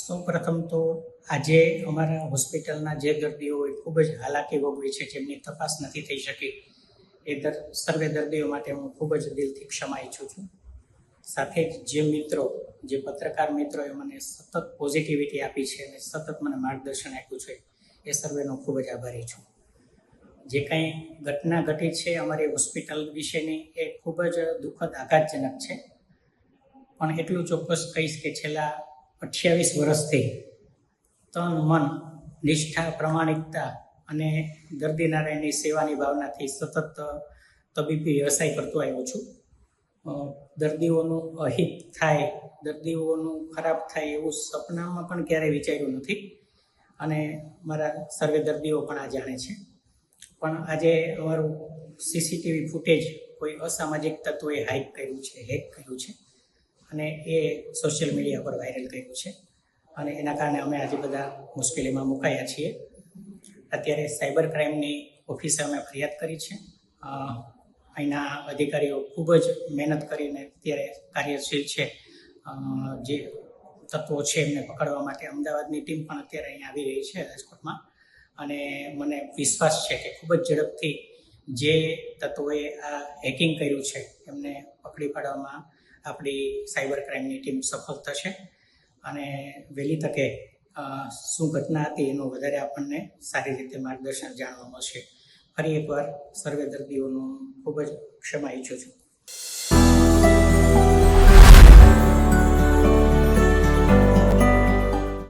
સૌપ્રથમ તો આજે અમારા હોસ્પિટલના જે દર્દીઓ હોય ખૂબ જ હાલાકી ભોગવે છે, જેમની તપાસ નથી થઈ શકી, સર્વે દર્દીઓ માટે હું ખૂબ જ દિલથી ક્ષમા ઈચ્છું છું. સાથે જ જે પત્રકાર મિત્રોએ મને સતત પોઝિટિવિટી આપી છે અને સતત મને માર્ગદર્શન આપ્યું છે, એ સર્વેનો ખૂબ જ આભારી છું. જે કંઈ ઘટના ઘટી છે અમારી હોસ્પિટલ વિશેની, એ ખૂબ જ દુઃખદ આઘાતજનક છે. પણ એટલું ચોક્કસ કહીશ કે છેલ્લા 28 વર્ષથી તન મન નિષ્ઠા, પ્રામાણિકતા અને દર્દી નારાયણની સેવાની ભાવનાથી સતત તબીબી વ્યવસાય કરતો આવ્યો છું. દર્દીઓનું અહિત થાય, દર્દીઓનું ખરાબ થાય એવું સપનામાં પણ ક્યારેય વિચાર્યું નથી અને મારા સર્વે દર્દીઓ પણ આ જાણે છે. પણ આજે અમારું સીસીટીવી ફૂટેજ કોઈ અસામાજિક તત્વોએ હેક કર્યું છે અને એ સોશિયલ મીડિયા પર વાયરલ કર્યું છે અને એના કારણે અમે આજે બધા મુશ્કેલીમાં મુકાયા છીએ. અત્યારે સાયબર ક્રાઇમની ઓફિસે અમે ફરિયાદ કરી છે. અહીંના અધિકારીઓ ખૂબ જ મહેનત કરીને અત્યારે કાર્યશીલ છે. જે તત્વો છે એમને પકડવા માટે અમદાવાદની ટીમ પણ અત્યારે અહીંયા આવી રહી છે રાજકોટમાં, અને મને વિશ્વાસ છે કે ખૂબ જ ઝડપથી જે તત્વોએ આ હેકિંગ કર્યું છે એમને પકડી પાડવામાં આપણી સાયબર ક્રાઇમની ટીમ સફળ થશે અને વહેલી તકે શું ઘટના હતી એનું વધારે આપણને સારી રીતે માર્ગદર્શન જાણવા મળશે. ફરી એકવાર સર્વે દર્દીઓનું ખૂબ જ ક્ષમા ઈચ્છું છું.